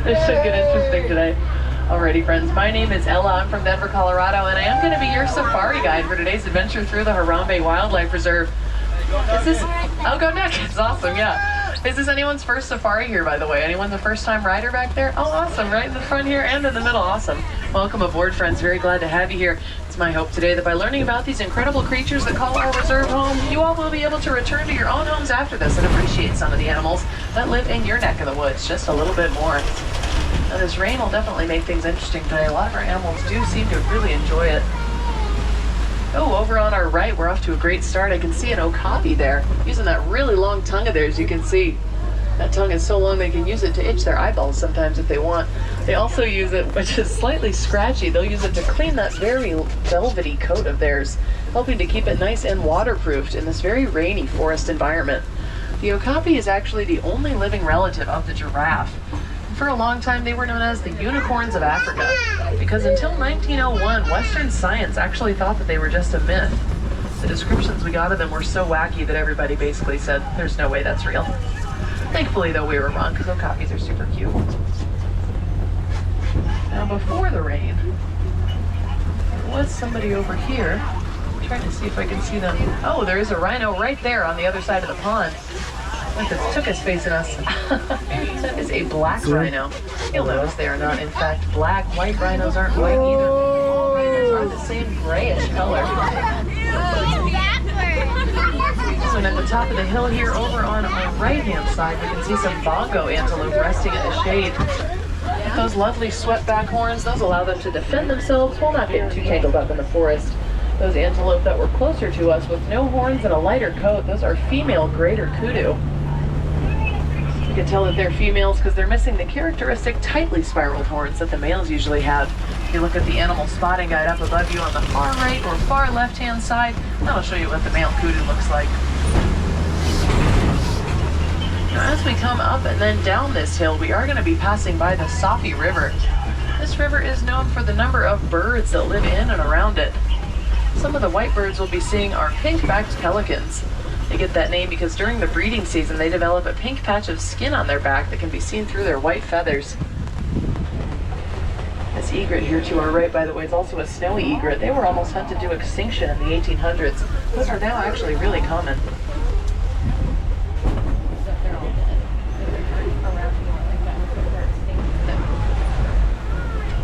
This should get interesting today. Alrighty, friends, my name is Ella. I'm from Denver, Colorado, and I am going to be your safari guide for today's adventure through the Harambe Wildlife Reserve. Is this... I'll go next. It's awesome, yeah. Is this anyone's first safari here, by the way? Anyone the first-time rider back there? Oh, awesome. Right in the front here and in the middle. Awesome. Welcome aboard, friends. Very glad to have you here. It's my hope today that by learning about these incredible creatures that call our reserve home, you all will be able to return to your own homes after this and appreciate some of the animals that live in your neck of the woods just a little bit more. Now, this rain will definitely make things interesting today. A lot of our animals do seem to really enjoy it. Oh, over on our right, we're off to a great start. I can see an okapi there, using that really long tongue of theirs. You can see that tongue is so long they can use it to itch their eyeballs sometimes if they want. They also use it, which is slightly scratchy, they'll use it to clean that very velvety coat of theirs, helping to keep it nice and waterproofed in this very rainy forest environment. The okapi is actually the only living relative of the giraffe. For a long time, they were known as the unicorns of Africa, because until 1901, Western science actually thought that they were just a myth. The descriptions we got of them were so wacky that everybody basically said, there's no way that's real. Thankfully, though, we were wrong, because okapis are super cute. Now, before the rain, there was somebody over here. I'm trying to see if I can see them. Oh, there is a rhino right there on the other side of the pond. Look, it's Tookus facing us. That is a black rhino. You'll notice they are not, in fact, black. White rhinos aren't white either. All rhinos are the same grayish color. So at the top of the hill here over on our right-hand side, we can see some bongo antelope resting in the shade. With those lovely swept-back horns, those allow them to defend themselves while not getting too tangled up in the forest. Those antelope that were closer to us with no horns and a lighter coat, those are female greater kudu. You can tell that they're females because they're missing the characteristic tightly spiraled horns that the males usually have. If you look at the animal spotting guide up above you on the far right or far left-hand side, that'll show you what the male kudu looks like. Now, as we come up and then down this hill, we are going to be passing by the Safi River. This river is known for the number of birds that live in and around it. Some of the white birds we'll be seeing are pink-backed pelicans. They get that name because during the breeding season, they develop a pink patch of skin on their back that can be seen through their white feathers. This egret here to our right, by the way, is also a snowy egret. They were almost hunted to extinction in the 1800s. Those are now actually really common.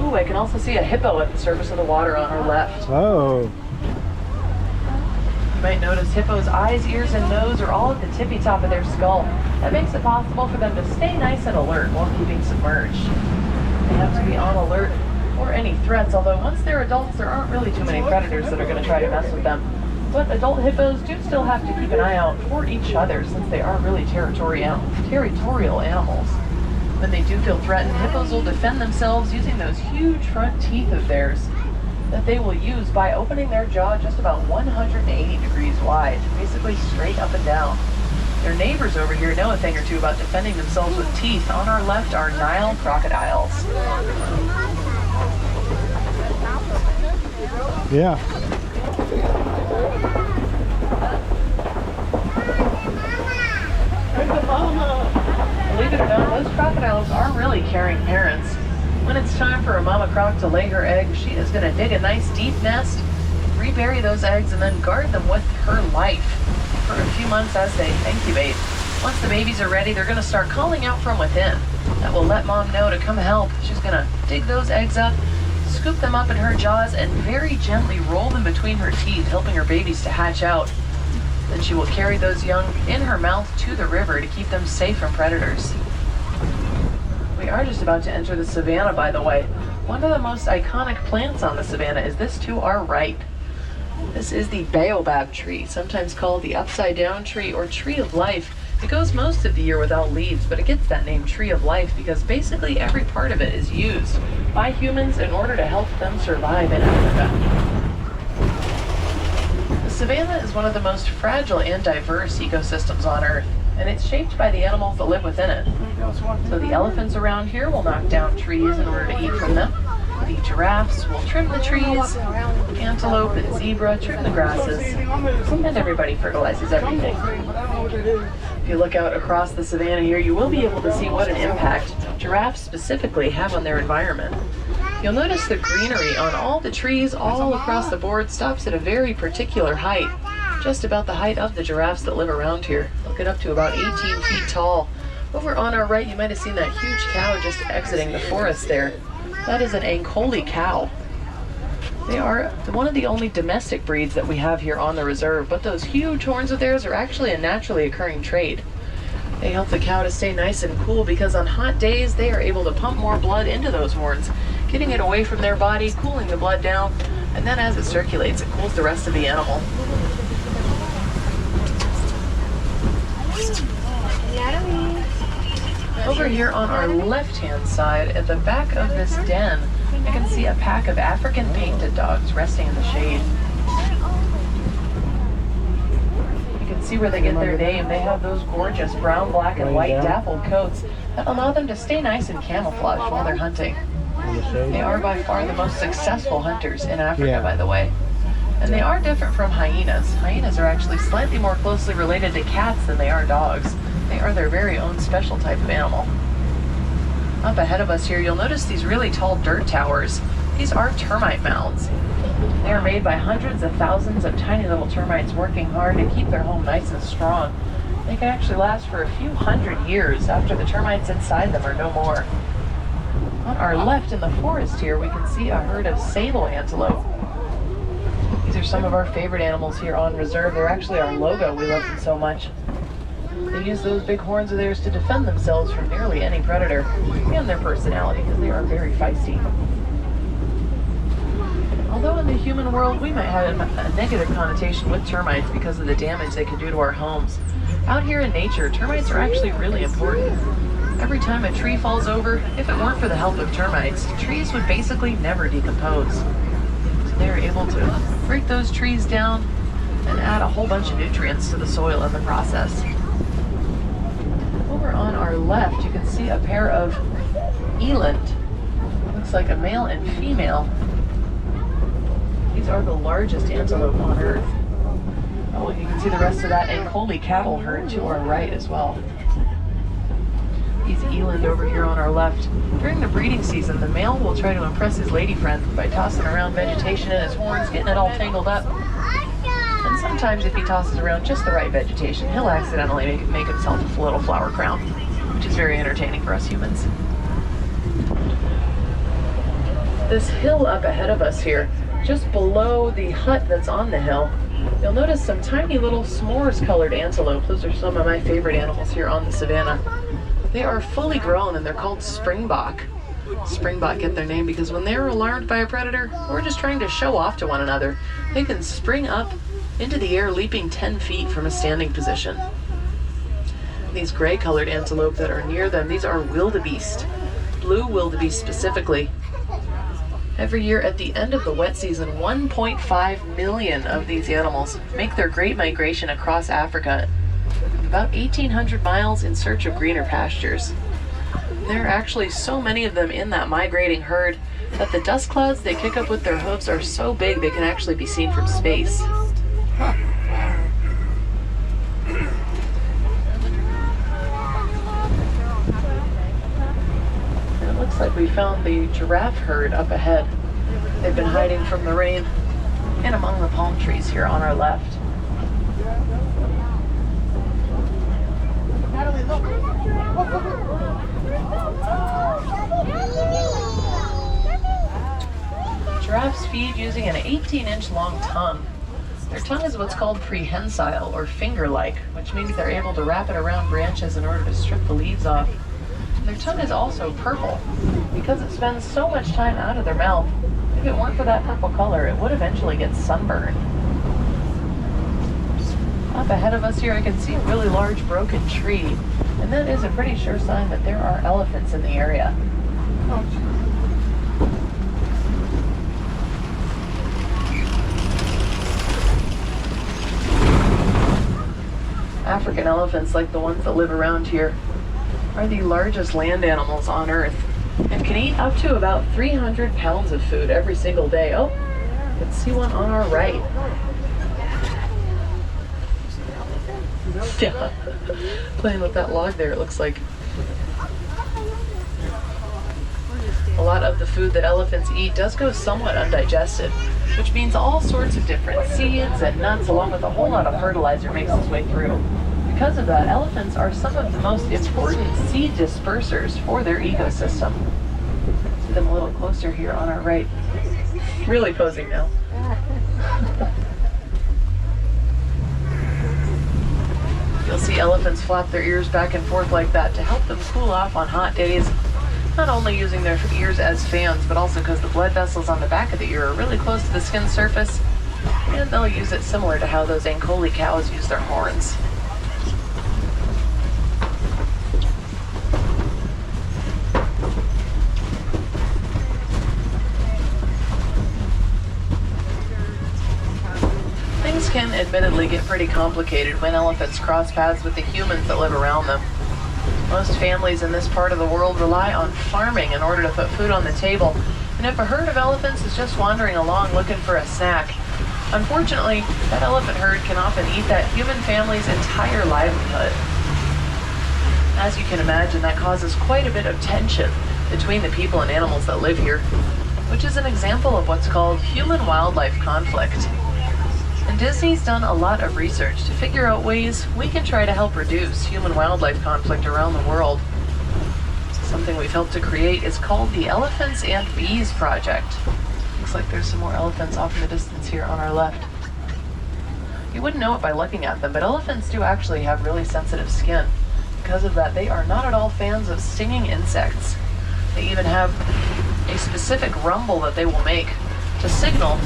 Ooh, I can also see a hippo at the surface of the water on our left. Oh. You might notice hippos' eyes, ears, and nose are all at the tippy top of their skull. That makes it possible for them to stay nice and alert while keeping submerged. They have to be on alert for any threats, although once they're adults, there aren't really too many predators that are going to try to mess with them. But adult hippos do still have to keep an eye out for each other since they are really territorial animals. When they do feel threatened, hippos will defend themselves using those huge front teeth of theirs that they will use by opening their jaw just about 180 degrees wide, basically straight up and down. Their neighbors over here know a thing or two about defending themselves with teeth. On our left are Nile crocodiles. Yeah. Believe it or not, those crocodiles are really caring parents. When it's time for a mama croc to lay her eggs, she is going to dig a nice deep nest, rebury those eggs, and then guard them with her life for a few months as they incubate. Once the babies are ready, they're going to start calling out from within. That will let mom know to come help. She's going to dig those eggs up, scoop them up in her jaws, and very gently roll them between her teeth, helping her babies to hatch out. Then she will carry those young in her mouth to the river to keep them safe from predators. We are just about to enter the savanna, by the way. One of the most iconic plants on the savanna is this to our right. This is the baobab tree, sometimes called the upside-down tree or tree of life. It goes most of the year without leaves, but it gets that name tree of life because basically every part of it is used by humans in order to help them survive in Africa. The savanna is one of the most fragile and diverse ecosystems on Earth, and it's shaped by the animals that live within it. So the elephants around here will knock down trees in order to eat from them. The giraffes will trim the trees, antelope and zebra trim the grasses, and everybody fertilizes everything. If you look out across the savanna here, you will be able to see what an impact giraffes specifically have on their environment. You'll notice the greenery on all the trees all across the board stops at a very particular height, just about the height of the giraffes that live around here. They'll get up to about 18 feet tall. Over on our right, you might have seen that huge cow just exiting the forest there. That is an Ankoli cow. They are one of the only domestic breeds that we have here on the reserve, but those huge horns of theirs are actually a naturally occurring trait. They help the cow to stay nice and cool because on hot days they are able to pump more blood into those horns, getting it away from their body, cooling the blood down, and then as it circulates, it cools the rest of the animal. Over here on our left-hand side, at the back of this den, you can see a pack of African painted dogs resting in the shade. You can see where they get their name. They have those gorgeous brown, black, and white dappled coats that allow them to stay nice and camouflaged while they're hunting. They are by far the most successful hunters in Africa, by the way. And they are different from hyenas. Hyenas are actually slightly more closely related to cats than they are dogs. They are their very own special type of animal. Up ahead of us here, you'll notice these really tall dirt towers. These are termite mounds. They are made by hundreds of thousands of tiny little termites working hard to keep their home nice and strong. They can actually last for a few hundred years after the termites inside them are no more. On our left in the forest here, we can see a herd of sable antelope. These are some of our favorite animals here on reserve. They're actually our logo. We love them so much. They use those big horns of theirs to defend themselves from nearly any predator, and their personality, because they are very feisty. Although in the human world we might have a negative connotation with termites because of the damage they can do to our homes, out here in nature, termites are actually really important. Every time a tree falls over, if it weren't for the help of termites, trees would basically never decompose. So they're able to break those trees down and add a whole bunch of nutrients to the soil in the process. Over on our left, you can see a pair of eland. Looks like a male and female. These are the largest antelope on Earth. Oh, and you can see the rest of that Ankoli cattle herd to our right as well. These eland over here on our left. During the breeding season, the male will try to impress his lady friend by tossing around vegetation in his horns, getting it all tangled up. And sometimes if he tosses around just the right vegetation, he'll accidentally make himself a little flower crown, which is very entertaining for us humans. This hill up ahead of us here, just below the hut that's on the hill, you'll notice some tiny little s'mores-colored antelope. Those are some of my favorite animals here on the savannah. They are fully grown and they're called springbok. Springbok get their name because when they're alarmed by a predator or just trying to show off to one another, they can spring up into the air, leaping 10 feet from a standing position. These gray-colored antelope that are near them, these are wildebeest, blue wildebeest specifically. Every year at the end of the wet season, 1.5 million of these animals make their great migration across Africa, about 1,800 miles in search of greener pastures. There are actually so many of them in that migrating herd that the dust clouds they kick up with their hooves are so big they can actually be seen from space. And it looks like we found the giraffe herd up ahead. They've been hiding from the rain and among the palm trees here on our left. Giraffes feed using an 18-inch long tongue. Their tongue is what's called prehensile, or finger-like, which means they're able to wrap it around branches in order to strip the leaves off. And their tongue is also purple, because it spends so much time out of their mouth. If it weren't for that purple color, it would eventually get sunburned. Up ahead of us here, I can see a really large broken tree, and that is a pretty sure sign that there are elephants in the area. African elephants, like the ones that live around here, are the largest land animals on Earth and can eat up to about 300 pounds of food every single day. Oh, you can see one on our right. Yeah, playing with that log there, it looks like. lot of the food that elephants eat does go somewhat undigested, which means all sorts of different seeds and nuts along with a whole lot of fertilizer makes its way through. Because of that, elephants are some of the most important seed dispersers for their ecosystem. See them a little closer here on our right. Really posing now. You'll see elephants flap their ears back and forth like that to help them cool off on hot days, not only using their ears as fans, but also because the blood vessels on the back of the ear are really close to the skin surface, and they'll use it similar to how those Ankoli cows use their horns. Things can admittedly get pretty complicated when elephants cross paths with the humans that live around them. Most families in this part of the world rely on farming in order to put food on the table, and if a herd of elephants is just wandering along looking for a snack, unfortunately, that elephant herd can often eat that human family's entire livelihood. As you can imagine, that causes quite a bit of tension between the people and animals that live here, which is an example of what's called human-wildlife conflict. And Disney's done a lot of research to figure out ways we can try to help reduce human-wildlife conflict around the world. Something we've helped to create is called the Elephants and Bees Project. Looks like there's some more elephants off in the distance here on our left. You wouldn't know it by looking at them, but elephants do actually have really sensitive skin. Because of that, they are not at all fans of stinging insects. They even have a specific rumble that they will make to signal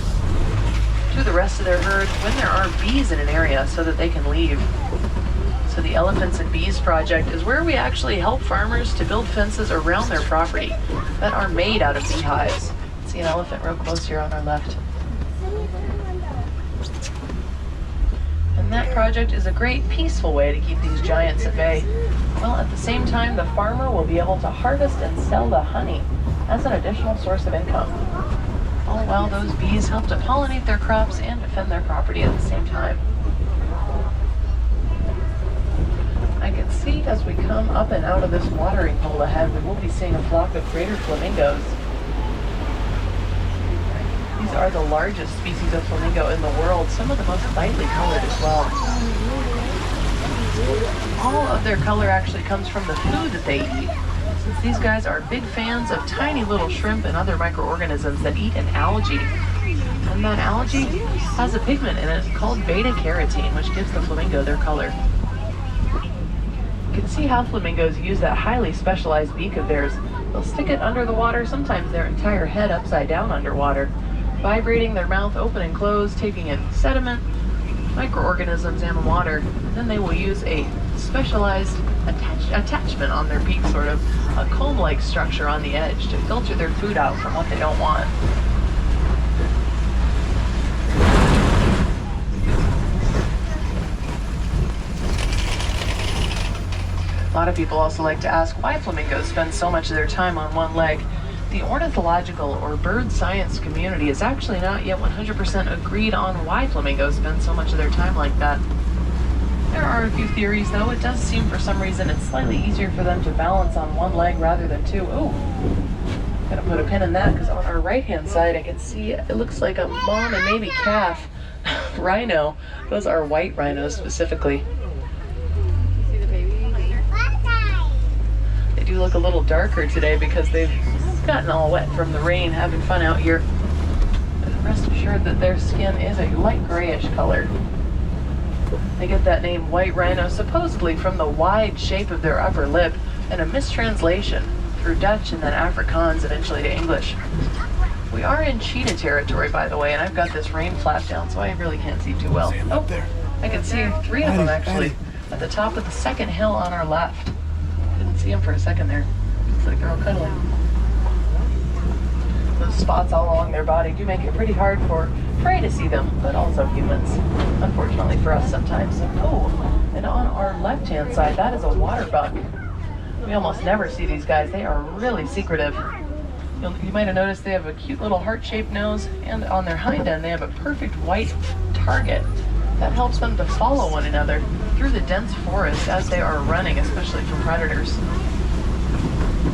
to the rest of their herd when there are bees in an area so that they can leave. So the Elephants and Bees Project is where we actually help farmers to build fences around their property that are made out of beehives. See an elephant real close here on our left. And that project is a great peaceful way to keep these giants at bay. Well, at the same time, the farmer will be able to harvest and sell the honey as an additional source of income, all while those bees help to pollinate their crops and defend their property at the same time. I can see as we come up and out of this watering hole ahead, we will be seeing a flock of greater flamingos. These are the largest species of flamingo in the world, some of the most brightly colored as well. All of their color actually comes from the food that they eat, since these guys are big fans of tiny little shrimp and other microorganisms that eat an algae. And that algae has a pigment in it called beta-carotene, which gives the flamingo their color. You can see how flamingos use that highly specialized beak of theirs. They'll stick it under the water, sometimes their entire head upside down underwater, vibrating their mouth open and closed, taking in sediment, microorganisms, and water. And then they will use a specialized attachment on their beak, sort of a comb-like structure on the edge, to filter their food out from what they don't want. A lot of people also like to ask why flamingos spend so much of their time on one leg. The ornithological or bird science community is actually not yet 100% agreed on why flamingos spend so much of their time like that. There are a few theories, though. It does seem for some reason it's slightly easier for them to balance on one leg rather than two. Oh, gonna put a pin in that because on our right-hand side I can see it looks like a mom and maybe calf rhino. Those are white rhinos specifically. They do look a little darker today because they've gotten all wet from the rain, having fun out here. But rest assured that their skin is a light grayish color. They get that name white rhino supposedly from the wide shape of their upper lip and a mistranslation through Dutch and then Afrikaans, eventually to English. We are in cheetah territory, by the way, and I've got this rain flap down, so I really can't see too well. Oh, I can see three of them actually at the top of the second hill on our left. Didn't see them for a second there. Looks like they're all cuddling. Those spots all along their body do make it pretty hard for prey to see them, but also humans. Unfortunately for us sometimes. Oh, and on our left-hand side, that is a water bug. We almost never see these guys. They are really secretive. You might have noticed they have a cute little heart-shaped nose, and on their hind end, they have a perfect white target that helps them to follow one another through the dense forest as they are running, especially from predators.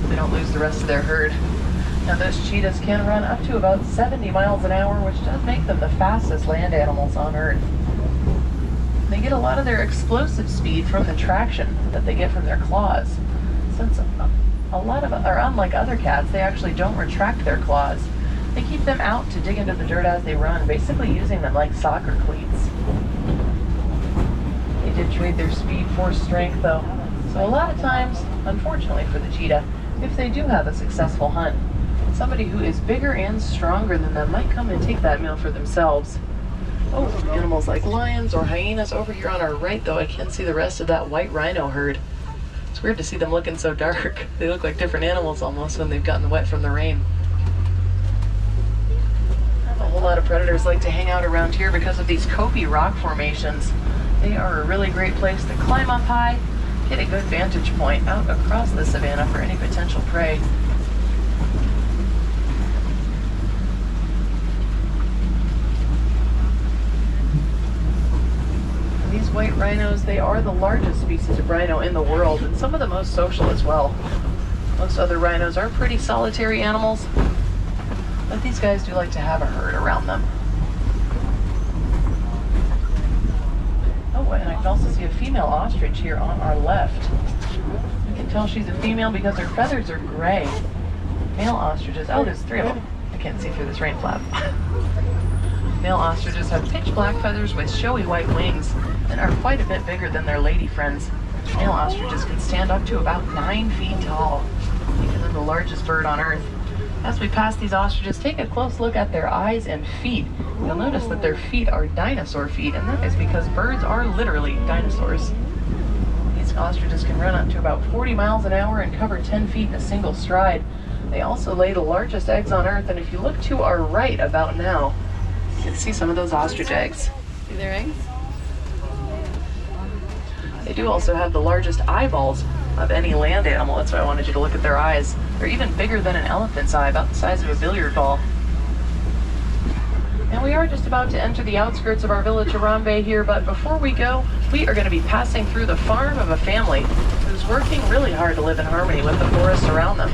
They don't lose the rest of their herd. Now those cheetahs can run up to about 70 miles an hour, which does make them the fastest land animals on Earth. They get a lot of their explosive speed from the traction that they get from their claws. Since unlike other cats, they actually don't retract their claws. They keep them out to dig into the dirt as they run, basically using them like soccer cleats. They did trade their speed for strength though. So a lot of times, unfortunately for the cheetah, if they do have a successful hunt, somebody who is bigger and stronger than them might come and take that meal for themselves. Oh, animals like lions or hyenas over here on our right though, I can't see the rest of that white rhino herd. It's weird to see them looking so dark. They look like different animals almost when they've gotten wet from the rain. A whole lot of predators like to hang out around here because of these copy rock formations. They are a really great place to climb up high, get a good vantage point out across the savanna for any potential prey. These white rhinos, they are the largest species of rhino in the world and some of the most social as well. Most other rhinos are pretty solitary animals, but these guys do like to have a herd around them. Oh, and I can also see a female ostrich here on our left. You can tell she's a female because her feathers are gray. Male ostriches, oh, there's 3 of them. I can't see through this rain flap. Male ostriches have pitch black feathers with showy white wings and are quite a bit bigger than their lady friends. Male ostriches can stand up to about 9 feet tall, making them the largest bird on Earth. As we pass these ostriches, take a close look at their eyes and feet. You'll notice that their feet are dinosaur feet, and that is because birds are literally dinosaurs. These ostriches can run up to about 40 miles an hour and cover 10 feet in a single stride. They also lay the largest eggs on Earth, and if you look to our right about now, you can see some of those ostrich eggs. See their eggs? They do also have the largest eyeballs of any land animal. That's why I wanted you to look at their eyes. They're even bigger than an elephant's eye, about the size of a billiard ball. And we are just about to enter the outskirts of our village Harambe here, but before we go, we are going to be passing through the farm of a family who's working really hard to live in harmony with the forest around them.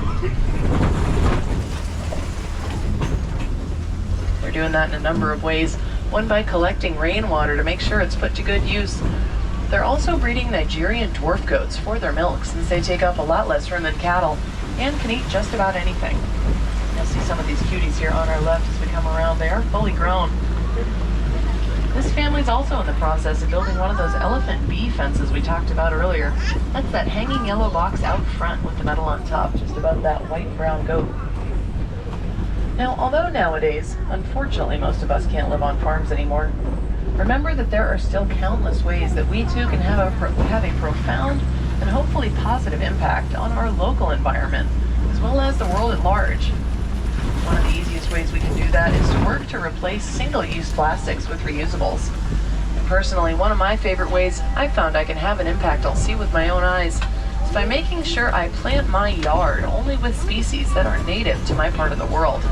They're doing that in a number of ways. One, by collecting rainwater to make sure it's put to good use. They're also breeding Nigerian dwarf goats for their milk, since they take up a lot less room than cattle and can eat just about anything. You'll see some of these cuties here on our left as we come around. They are fully grown. This family's also in the process of building one of those elephant bee fences we talked about earlier. That's that hanging yellow box out front with the metal on top, just above that white-brown goat. Now, although nowadays, unfortunately, most of us can't live on farms anymore, remember that there are still countless ways that we too can have a profound and hopefully positive impact on our local environment, as well as the world at large. One of the easiest ways we can do that is to work to replace single-use plastics with reusables. And personally, one of my favorite ways I've found I can have an impact I'll see with my own eyes is by making sure I plant my yard only with species that are native to my part of the world.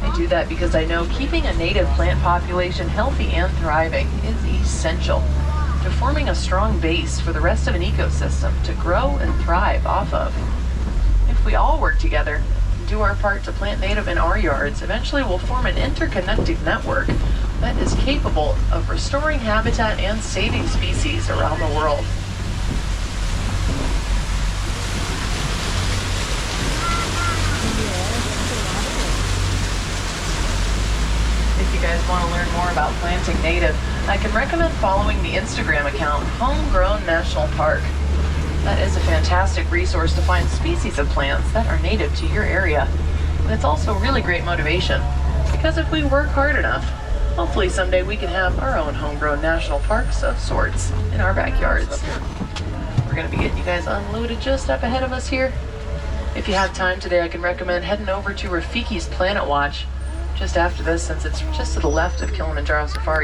I do that because I know keeping a native plant population healthy and thriving is essential to forming a strong base for the rest of an ecosystem to grow and thrive off of. If we all work together and do our part to plant native in our yards, eventually we'll form an interconnected network that is capable of restoring habitat and saving species around the world. If you guys want to learn more about planting native, I can recommend following the Instagram account Homegrown National Park. That is a fantastic resource to find species of plants that are native to your area. And it's also really great motivation, because if we work hard enough, hopefully someday we can have our own homegrown national parks of sorts in our backyards. We're going to be getting you guys unloaded just up ahead of us here. If you have time today, I can recommend heading over to Rafiki's Planet Watch just after this, since it's just to the left of Kilimanjaro Safari.